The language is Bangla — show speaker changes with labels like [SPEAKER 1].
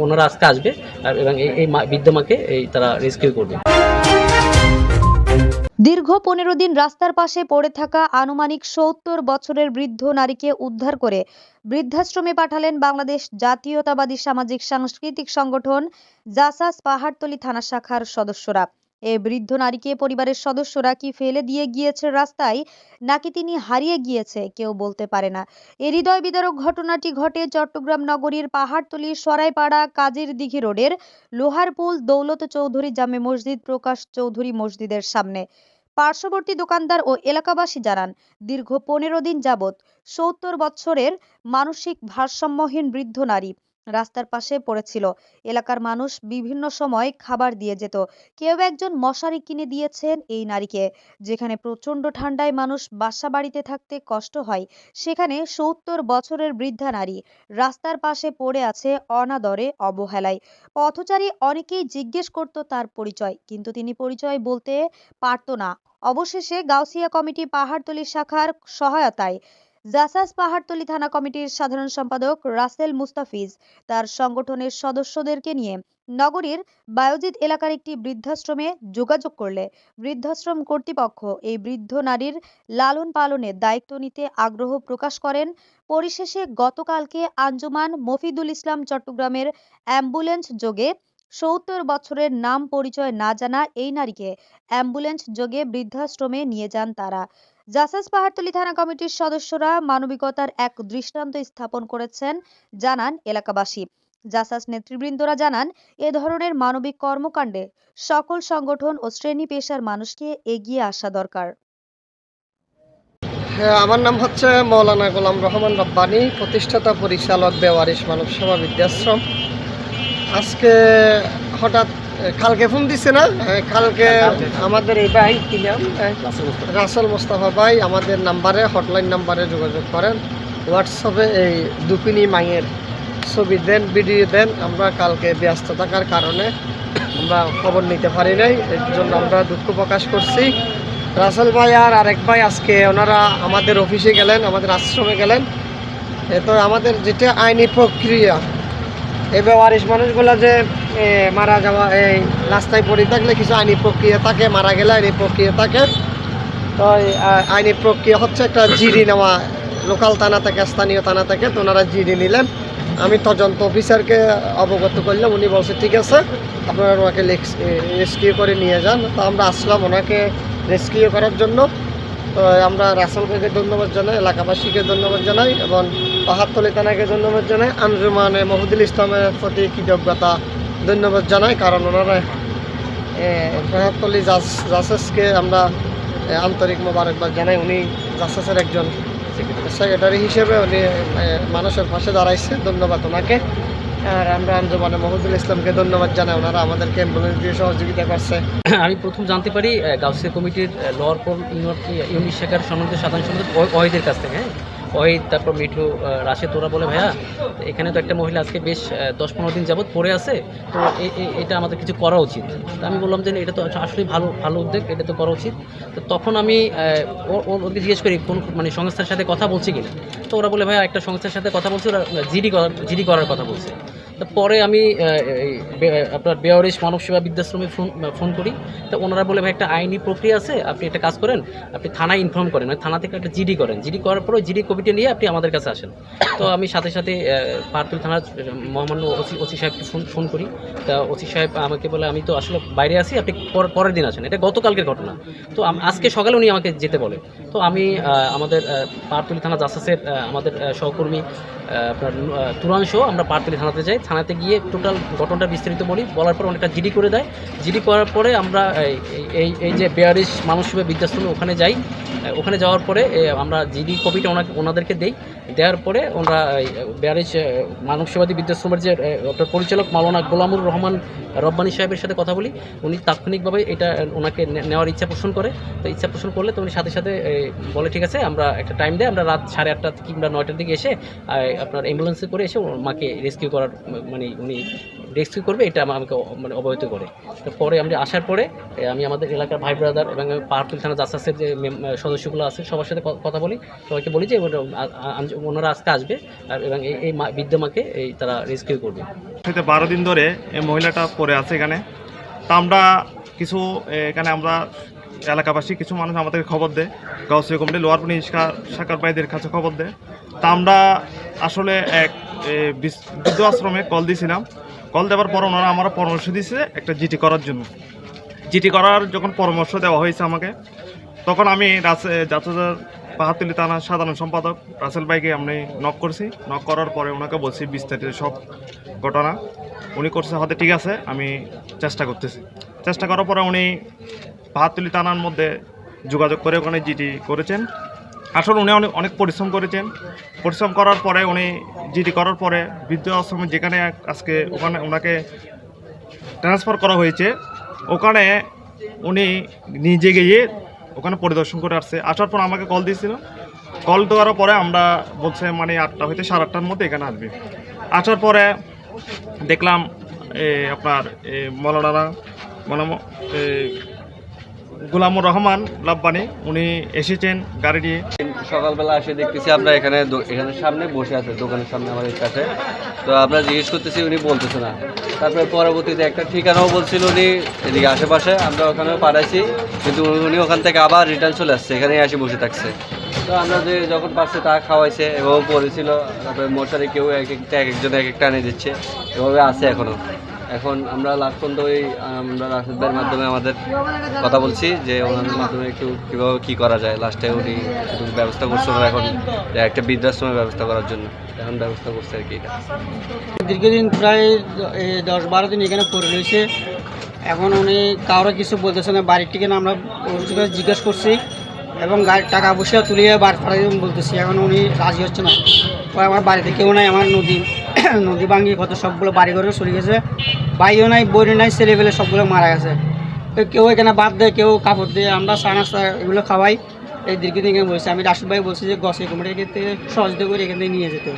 [SPEAKER 1] ওনারা আজকে আসবে এবং এই বৃদ্ধ মাকে তারা রেস্কিউ করবে।
[SPEAKER 2] দীর্ঘ 15 দিন রাস্তার পাশে পড়ে থাকা আনুমানিক 70 বছরের বৃদ্ধ নারীকে উদ্ধার করে বৃদ্ধাশ্রমে পাঠালেন বাংলাদেশ জাতীয়তাবাদী সামাজিক সাংস্কৃতিক সংগঠন জাসাস পাহাড়তলী থানা শাখার সদস্যরা। এই বৃদ্ধ নারীকে পরিবারের সদস্যরা কি ফেলে দিয়ে গিয়েছে রাস্তায়, নাকি তিনি হারিয়ে গিয়েছে কেউ বলতে পারে না। এই হৃদয় বিদারক ঘটনাটি ঘটে চট্টগ্রাম নগরীর পাহাড়তলী সরাইপাড়া কাজীর দিঘি রোডের লোহারপুল দৌলত চৌধুরী জামে মসজিদ প্রকাশ চৌধুরী মসজিদের সামনে। পার্শ্ববর্তী দোকানদার ও এলাকাবাসী জানান, দীর্ঘ 15 দিন যাবৎ 70 বছরের মানসিক ভারসাম্যহীন বৃদ্ধ নারী রাস্তার পাশে পড়েছিল। এলাকার মানুষ বিভিন্ন সময় খাবার দিয়ে যেত। কেউ একজন মশারি কিনে দিয়েছেন এই নারীকে। যেখানে প্রচন্ড ঠান্ডায় মানুষ বাসা বাড়িতে থাকতে কষ্ট হয়, সেখানে 70 বছরের বৃদ্ধা নারী রাস্তার পাশে পড়ে আছে অনাদরে, অবহেলায়। পথচারী অনেকেই জিজ্ঞেস করত তার পরিচয়, কিন্তু তিনি পরিচয় বলতে পারত না। অবশেষে গাউসিয়া কমিটি পাহাড়তলী শাখার সহায়তায় জাসাস পাহাড়তলী থানা কমিটির সাধারণ সম্পাদক রাসেল মুস্তাফিজ তার সংগঠনের সদস্যদেরকে নিয়ে নগরীর বায়োজিৎ এলাকার একটি বৃদ্ধাশ্রমে যোগাযোগ করলে বৃদ্ধাশ্রম কর্তৃপক্ষ এই বৃদ্ধ নারীর লালন পালনের দায়িত্ব নিতে আগ্রহ প্রকাশ করেন। পরিশেষে গতকালকে আঞ্জুমান মফিদুল ইসলাম চট্টগ্রামের অ্যাম্বুলেন্স যোগে 70 বছরের নাম পরিচয় না জানা এই নারীকে অ্যাম্বুলেন্স যোগে বৃদ্ধাশ্রমে নিয়ে যান তারা। জাসাস পাহাড়তলী থানা কমিটির সদস্যরা মানবিকতার এক দৃষ্টান্ত স্থাপন করেছেন জানান এলাকাবাসী। জাসাস নেতৃবৃন্দরা জানান, এ ধরনের মানবিক কর্মকাণ্ডে সকল সংগঠন ও শ্রেণী পেশার মানুষকে এগিয়ে আসা দরকার।
[SPEAKER 3] হ্যাঁ, আমার নাম হচ্ছে মৌলানা গোলাম রহমান রব্বানী, প্রতিষ্ঠাতা পরিচালক বেওয়ারিশ মানব সেবা বৃদ্ধাশ্রম। আজকে হঠাৎ কালকে ফোন দিছে না, কালকে আমাদের এই ভাই কি নাম, রাসেল মোস্তফা ভাই আমাদের নাম্বারে, হটলাইন নাম্বারে যোগাযোগ করেন। হোয়াটসঅ্যাপে এই দুপিনি মাইয়ের ছবি দেন, ভিডিও দেন। আমরা কালকে ব্যস্ত থাকার কারণে আমরা খবর নিতে পারি নাই, এর জন্য আমরা দুঃখ প্রকাশ করছি। রাসেল ভাই আর আরেক ভাই আজকে ওনারা আমাদের অফিসে গেলেন, আমাদের আশ্রমে গেলেন। তো আমাদের যেটা আইনি প্রক্রিয়া, এই বেওয়ারিশ মানুষগুলো যে মারা যাওয়া, এই রাস্তায় পড়ে থাকলে কিছু আইনি প্রক্রিয়া থাকে, মারা গেলে আইনি প্রক্রিয়া থাকে। তো আইনি প্রক্রিয়া হচ্ছে একটা জিডি নেওয়া, লোকাল থানা থেকে, স্থানীয় থানা থেকে। তো ওনারা জিডি নিলেন, আমি তদন্ত অফিসারকে অবগত করলাম। উনি বলছে ঠিক আছে, আপনারা ওনাকে রেস্কিউ করে নিয়ে যান। তো আমরা আসলাম ওনাকে রেস্কিউ করার জন্য। তো আমরা রাসেল ভাইকে ধন্যবাদ জানাই, এলাকাবাসীকে ধন্যবাদ জানাই এবং পাহাড়তলী থানাকে ধন্যবাদ জানাই, আঞ্জুমানে মফিদুল ইসলামের প্রতি কৃতজ্ঞতা ধন্যবাদ জানাই। কারণ ওনারা পাহাড়তলী জাসাসকে আমরা আন্তরিক মোবারকবাদ জানাই। উনি জাসাসের একজন সেক্রেটারি হিসেবে উনি মানুষের পাশে দাঁড়াইছে, ধন্যবাদ ওনাকে। আর আমরা আঞ্জুমানে মফিদুল ইসলামকে ধন্যবাদ জানাই, ওনারা আমাদেরকে অ্যাম্বুলেন্স দিয়ে সহযোগিতা করছে।
[SPEAKER 1] আমি প্রথম জানতে পারি গাউসিয়া কমিটির লোয়ারপুল ইউনিট শাখার সম্মানিত সাধারণ সম্পাদক ওয়াহিদের কাছ থেকে। হ্যাঁ, ওয়াহিদ, তারপর মিঠু, রাশেদ, ওরা বলে ভাইয়া এখানে তো একটা মহিলা আজকে বেশ 10-15 দিন যাবৎ পড়ে আছে, তো এটা আমাদের কিছু করা উচিত। তো আমি বললাম যে এটা তো আসলেই ভালো ভালো উদ্যোগ, এটা তো করা উচিত। তো তখন আমি ওদেরকে জিজ্ঞেস করি কোন মানে সংস্থার সাথে কথা বলছি কিনা। তো ওরা বলে ভাইয়া একটা সংস্থার সাথে কথা বলছে, ওরা জিডি করার কথা বলছে। পরে আমি আপনার বেওয়ারিশ মানব সেবা বৃদ্ধাশ্রমে ফোন করি। তো ওনারা বলে ভাই একটা আইনি প্রক্রিয়া আছে, আপনি একটা কাজ করেন, আপনি থানায় ইনফর্ম করেন, মানে থানা থেকে একটা জিডি করেন, জিডি করার পরে জিডি কপিটা নিয়ে আপনি আমাদের কাছে আসেন। তো আমি সাথে সাথে পাহাড়তলী থানার মহামান্য ওসি সাহেবকে ফোন করি। তা ওসি সাহেব আমাকে বলে আমি তো আসলে বাইরে আছি, আপনি পরের দিন আসেন। এটা গতকালকের ঘটনা। তো আজকে সকালে উনি আমাকে যেতে বলে। তো আমি আমাদের পাহাড়তলী থানা জাসাসের আমাদের সহকর্মী আপনার তুরাংশ, আমরা পাহাড়তলী থানাতে যাই। থানাতে গিয়ে টোটাল ঘটনাটা বিস্তারিত বলার পর অনেকটা জিডি করে দেয়। জিডি করার পরে আমরা এই যে বেওয়ারিশ মানব সেবা বৃদ্ধাশ্রমে ওখানে যাই। ওখানে যাওয়ার পরে আমরা জিডি কপিটা ওনাদেরকে দেওয়ার পরে ওনারা বেওয়ারিশ মানব সেবাদী বৃদ্ধাশ্রমের যে আপনার পরিচালক মাওলানা গোলামুর রহমান রব্বানী সাহেবের সাথে কথা বলি। উনি তাৎক্ষণিকভাবে এটা ওনাকে নেওয়ার ইচ্ছা পোষণ করে। তো ইচ্ছা পোষণ করলে তো উনি সাথে সাথে বলে ঠিক আছে, আমরা একটা টাইম দেয়, আমরা রাত 8:30 কিংবা 9টার দিকে এসে আপনার অ্যাম্বুলেন্সে করে এসে ওর মাকে রেস্কিউ করার মানে উনি রেস্কিউ করবে এটা আমাকে মানে অবহিত করে। তো পরে আমরা আসার পরে আমি আমাদের এলাকার ভাই ব্রাদার এবং পাহাড়তলী থানা জাসাসের যে সদস্যগুলো আছে সবার সাথে কথা বলি, সবাইকে বলি যে ওনারা আজকে আসবে এবং এই বৃদ্ধ মাকে এই তারা রেস্কিউ করবে।
[SPEAKER 4] 12 দিন ধরে এই মহিলাটা পড়ে আছে এখানে। তা আমরা কিছু এখানে আমরা এলাকাবাসী কিছু মানুষ আমাদেরকে খবর দেয়, গাউসিয়া কমিটি লোয়ার পানি শাখার ভাইদের কাছে খবর দেয়। তা আমরা আসলে এক বৃদ্ধ আশ্রমে কল দিয়েছিলাম। কল দেওয়ার পর ওনারা আমার পরামর্শ দিয়েছে একটা জিটি করার জন্য। জিটি করার যখন পরামর্শ দেওয়া হয়েছে আমাকে, তখন আমি জাতীয় পাহাড়তলী থানার সাধারণ সম্পাদক রাসেল ভাইকে আমি নক করছি। নক করার পরে ওনাকে বলছি বিস্তারিত সব ঘটনা। উনি করছে হয়তো ঠিক আছে, আমি চেষ্টা করতেছি। চেষ্টা করার পরে উনি পাহাড়তলী থানার মধ্যে যোগাযোগ করে ওখানে জিটি করেছেন। আসলে উনি অনেক পরিশ্রম করেছেন। পরিশ্রম করার পরে উনি জিটি করার পরে বৃদ্ধ আশ্রমে যেখানে আজকে ওখানে ওনাকে ট্রান্সফার করা হয়েছে, ওখানে উনি নিজে গিয়ে ওখানে পরিদর্শন করে আসছে। আসার পর আমাকে কল দিয়েছিল। কল দেওয়ার পরে আমরা বলছে মানে 8টা হইতে 8:30টার মধ্যে এখানে আসবে। আসার পরে দেখলাম আপনার মৌলানা গোলামুর রহমান লাব্বানি উনি এসেছেন গাড়ি নিয়ে।
[SPEAKER 5] সকালবেলা এসে দেখতেছি আমরা এখানে সামনে বসে আছে, দোকানের সামনে আমাদের কাছে। তো আমরা জিজ্ঞেস করতেছি, উনি বলতেছে না। তারপরে পরবর্তীতে একটা ঠিকানাও বলছিল উনি এদিকে আশেপাশে, আমরা ওখানেও পাঠাইছি, কিন্তু উনি ওখান থেকে আবার রিটার্ন চলে আসছে, এখানেই এসে বসে থাকছে। তো আমরা যে যখন পারছে তা খাওয়াইছে এবং পড়েছিল। তারপরে মশারি কেউ এক একজন এক একটা এনে দিচ্ছে, এভাবে আছে এখনও। এখন আমরা লাস্ট পর্যন্ত আমরা রাশেদ ভাইয়ের মাধ্যমে আমাদের কথা বলছি যে ওনাদের মাধ্যমে একটু কীভাবে কী করা যায়। লাস্টে উনি একটু ব্যবস্থা করছে ওনারা এখন একটা বৃদ্ধাশ্রমের ব্যবস্থা করার জন্য এখন ব্যবস্থা করছে আর কি। এটা
[SPEAKER 6] দীর্ঘদিন প্রায় 10-12 দিন এখানে পড়ে রয়েছে। এখন উনি কারো কিছু বলতেছে না। বাড়ির ঠিকানা আমরা জিজ্ঞেস করছি এবং গাড়ির টাকা পয়সা তুলিয়ে বাড়ি ফাড়াই বলতেছি, এখন উনি রাজি হচ্ছে না। আমার বাড়িতে কেউ নাই, আমার নদী ভাঙি কত সবগুলো বাড়িঘরেও চলে গেছে, ভাইও নাই, বইও নাই, ছেলেপেলে সবগুলো মারা গেছে। কেউ এখানে বাদ দেয়, কেউ কাপড় দিয়ে, আমরা চা নাস্তা এগুলো খাওয়াই। এই দীর্ঘদিন এখানে বলছি, আমি রাশেদ ভাই বলছি যে গাউসিয়া কমিটির থেকে সহযোগিতা করে এখান থেকে নিয়ে যেতে।